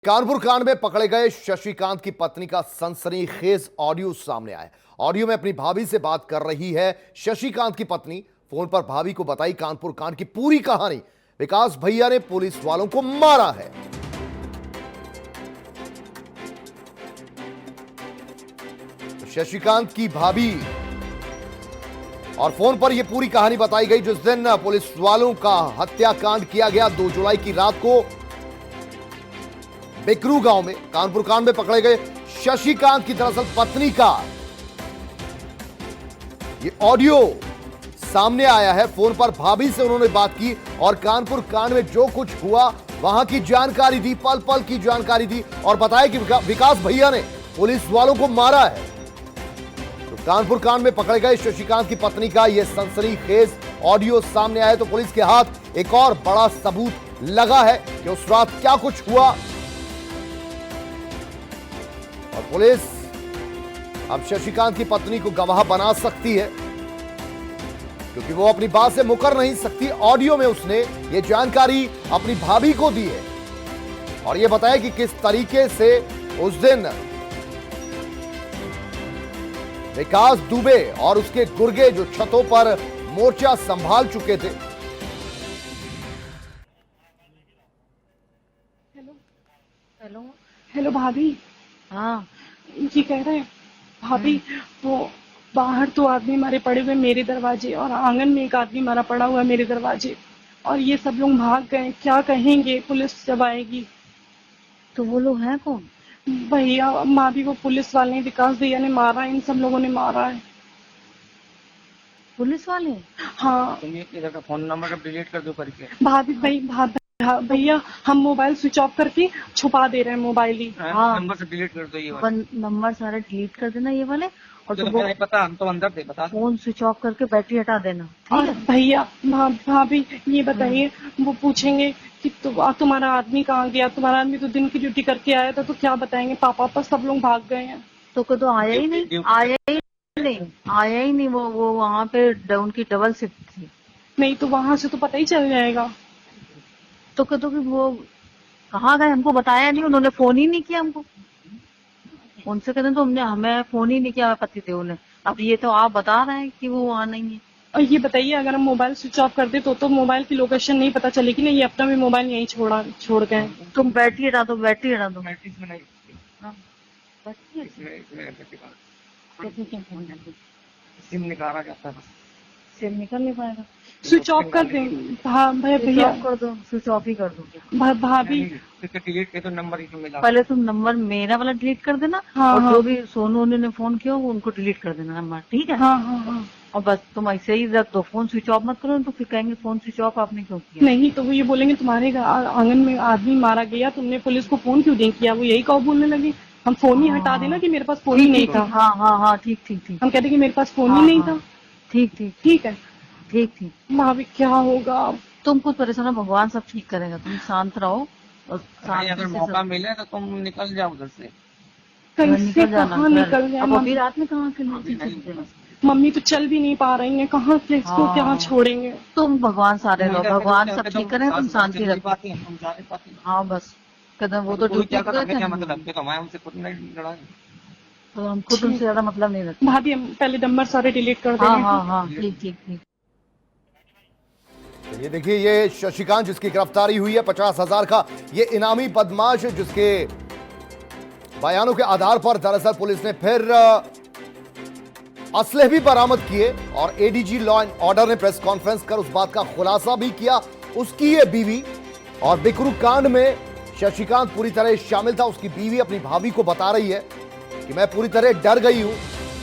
कानपुर कांड में पकड़े गए शशिकांत की पत्नी का सनसनीखेज ऑडियो सामने आया। ऑडियो में अपनी भाभी से बात कर रही है शशिकांत की पत्नी। फोन पर भाभी को बताई कानपुर कांड की पूरी कहानी। विकास भैया ने पुलिस वालों को मारा है। शशिकांत की भाभी और फोन पर यह पूरी कहानी बताई गई। जिस दिन पुलिस वालों का हत्याकांड किया गया 2 जुलाई की रात को बिकरू गांव में, कानपुर कांड में पकड़े गए शशिकांत की दरअसल पत्नी का ये ऑडियो सामने आया है। फोन पर भाभी से उन्होंने बात की और कानपुर कांड में जो कुछ हुआ वहां की जानकारी दी, पल पल की जानकारी दी और बताया कि विकास भैया ने पुलिस वालों को मारा है। तो कानपुर कांड में पकड़े गए शशिकांत की पत्नी का यह सनसनीखेज ऑडियो सामने आया तो पुलिस के हाथ एक और बड़ा सबूत लगा है कि उस रात क्या कुछ हुआ। और पुलिस अब शशिकांत की पत्नी को गवाह बना सकती है क्योंकि वो अपनी बात से मुकर नहीं सकती। ऑडियो में उसने ये जानकारी अपनी भाभी को दी है और ये बताया कि किस तरीके से उस दिन विकास दुबे और उसके गुर्गे जो छतों पर मोर्चा संभाल चुके थे। हेलो हेलो हेलो भाभी। हाँ जी कह रहे हैं भाभी, वो बाहर तो आदमी मारे पड़े हुए मेरे दरवाजे और आंगन में एक आदमी मारा पड़ा हुआ मेरे दरवाजे और ये सब लोग भाग गए। क्या कहेंगे पुलिस जब आएगी? तो वो लोग हैं कौन? भैया माँ भी, वो पुलिस वाले हैं, विकास भैया ने मारा है, इन सब लोगों ने मारा है। पुलिस वाले? हाँ। तुम ये इधर का फोन नंबर डिलीट कर दो करके। भाभी भैया हम मोबाइल स्विच ऑफ करके छुपा दे रहे हैं मोबाइल ही। हाँ। नंबर से डिलीट कर दो ये वाला। नंबर सारे डिलीट कर देना ये वाले और तो नहीं पता, हम तो अंदर थे, बता। फोन स्विच ऑफ करके बैटरी हटा देना। और भैया भाभी ये बताइए, वो पूछेंगे कि तुम्हारा आदमी कहाँ गया, तुम्हारा आदमी तो दिन की ड्यूटी करके आया था, तो क्या बताएंगे? पापा पर सब लोग भाग गए हैं। तो आया ही नहीं वो वहाँ पे उनकी डबल शिफ्ट थी। नहीं तो वहाँ से तो पता ही चल जाएगा। तो वो कहाँ गए हमको बताया नहीं, उन्होंने फोन ही नहीं किया हमको। उनसे कहते तो हमें फोन ही नहीं किया पति थे उन्हें। अब ये तो आप बता रहे हैं कि वो वहाँ नहीं है। और ये बताइए, अगर हम मोबाइल स्विच ऑफ कर दे तो मोबाइल की लोकेशन नहीं पता चलेगी ना? ये अपना भी मोबाइल यहीं छोड़ गए। तुम बैटरी हटा दो। सिम निकाला जाता था, सिम निकल नहीं पाएगा। स्विच ऑफ कर दें। हाँ भैया कर दो, स्विच ऑफ ही कर दो। भाभी डिलीट कर दो नंबर ही तो मिला। पहले तुम नंबर मेरा वाला डिलीट कर देना। हाँ, और हाँ। जो भी सोनू ने फोन किया वो उनको डिलीट कर देना नंबर, ठीक है? हाँ। और बस तुम ऐसे ही रख दो, फोन स्विच ऑफ मत करो। तो फिर कहेंगे फोन स्विच ऑफ आपने क्यों किया? नहीं तो वो ये बोलेंगे तुम्हारे आंगन में आदमी मारा गया, तुमने पुलिस को फोन क्यों नहीं किया? वो यही कहो बोलने लगे। हम फोन ही हटा देना कि मेरे पास फोन ही नहीं था। हाँ ठीक। हम कहते कि मेरे पास फोन ही नहीं था। ठीक है ठीक। भाभी क्या होगा अब? तुम कुछ परेशान हो, भगवान सब ठीक करेगा। तुम शांत रहो और अगर मौका मिले तो तुम निकल जाओ उधर से। कैसे कहाँ निकल जाए? अब अभी रात में कहाँ के मम्मी तो चल भी नहीं पा रही है, कहाँ से इसको क्या छोड़ेंगे? तुम भगवान सारे रहो, भगवान सब ठीक करे, तुम शांति रखो। हाँ बस कदम वो तो ड्यूटी क्या मतलब हमसे खुद नहीं लड़ा, तो हम खुद उनसे ज्यादा मतलब नहीं रखते। भाभी हम पहले नंबर सारे डिलीट कर देंगे। हाँ ठीक। ये देखिए, ये शशिकांत जिसकी गिरफ्तारी हुई है 50,000 का ये इनामी बदमाश, जिसके बयानों के आधार पर दरअसल पुलिस ने फिर असलहे भी बरामद किए और एडीजी लॉ एंड ऑर्डर ने प्रेस कॉन्फ्रेंस कर उस बात का खुलासा भी किया। उसकी ये बीवी, और बिकरू कांड में शशिकांत पूरी तरह शामिल था। उसकी बीवी अपनी भाभी को बता रही है कि मैं पूरी तरह डर गई हूं,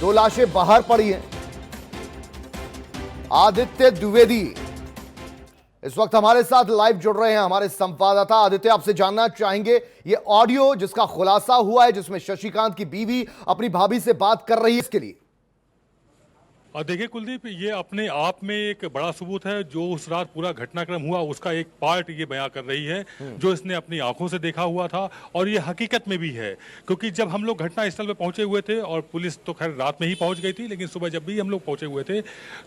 2 लाशें बाहर पड़ी हैं। आदित्य द्विवेदी इस वक्त हमारे साथ लाइव जुड़ रहे हैं, हमारे संवाददाता। आदित्य, आपसे जानना चाहेंगे ये ऑडियो जिसका खुलासा हुआ है, जिसमें शशिकांत की बीवी अपनी भाभी से बात कर रही है, इसके लिए। और देखिए कुलदीप, ये अपने आप में एक बड़ा सबूत है। जो उस रात पूरा घटनाक्रम हुआ उसका एक पार्ट ये बयां कर रही है, जो इसने अपनी आंखों से देखा हुआ था। और ये हकीकत में भी है, क्योंकि जब हम लोग घटनास्थल पे पहुंचे हुए थे, और पुलिस तो खैर रात में ही पहुंच गई थी, लेकिन सुबह जब भी हम लोग पहुंचे हुए थे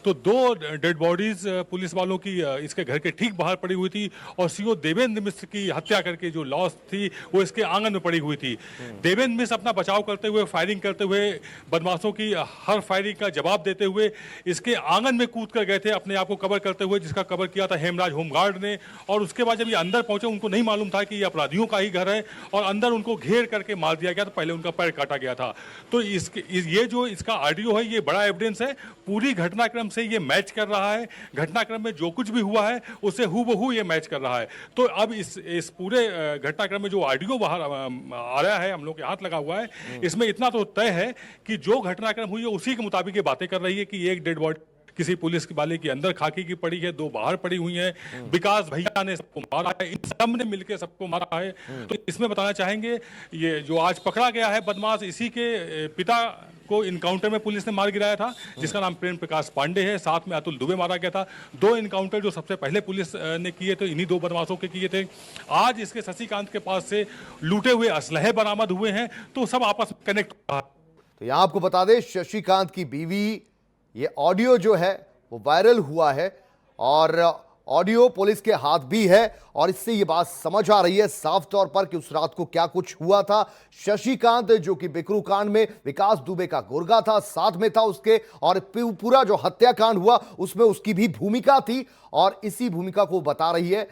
तो 2 डेड बॉडीज पुलिस वालों की इसके घर के ठीक बाहर पड़ी हुई थी। और सीओ देवेंद्र मिश्र की हत्या करके जो लाश थी वो इसके आंगन में पड़ी हुई थी। देवेंद्र मिश्र अपना बचाव करते हुए, फायरिंग करते हुए, बदमाशों की हर फायरिंग का जवाब देते हुए इसके आंगन में कूद कर गए थे, अपने आप को कवर करते हुए, जिसका कवर किया था हेमराज होमगार्ड ने। और उसके बाद जब ये अंदर पहुंचे, उनको नहीं मालूम था कि ये अपराधियों का ही घर है, और अंदर उनको घेर करके मार दिया गया था। पहले उनका पैर काटा गया था। तो ये जो इसका ऑडियो है, ये बड़ा एविडेंस है। पूरी घटनाक्रम से ये मैच कर रहा है। घटनाक्रम में जो कुछ भी हुआ है उससे हूबहू ये मैच कर रहा है। तो अब इस पूरे घटनाक्रम में जो ऑडियो बाहर आ रहा है, हम लोग के हाथ लगा हुआ है, इसमें इतना तो तय है कि जो घटनाक्रम हुई है उसी के मुताबिक ये बातें कर रही है कि एक डेड बॉडी किसी पुलिस वाले के अंदर खाकी की पड़ी है, 2 बाहर पड़ी हुई हैं। विकास भैया ने सबको मारा है, इन सब ने मिलकर सबको मारा है। तो इसमें बताना चाहेंगे, ये जो आज पकड़ा गया है बदमाश, इसी के पिता को इनकाउंटर में पुलिस ने मार गिराया था, जिसका नाम प्रेम प्रकाश पांडे है। साथ में अतुल दुबे मारा गया था। 2 इनकाउंटर जो सबसे पहले पुलिस ने किए थे, इन्हीं 2 बदमाशों के किए थे। आज इसके शशिकांत के पास से लूटे हुए असलहे बरामद हुए हैं। तो सब आपस में कनेक्ट हुआ है। तो यहां आपको बता दें, शशिकांत की बीवी, ये ऑडियो जो है वो वायरल हुआ है, और ऑडियो पुलिस के हाथ भी है। और इससे ये बात समझ आ रही है साफ तौर पर कि उस रात को क्या कुछ हुआ था। शशिकांत जो कि बिकरू कांड में विकास दुबे का गुर्गा था, साथ में था उसके, और पूरा जो हत्याकांड हुआ उसमें उसकी भी भूमिका थी, और इसी भूमिका को बता रही है।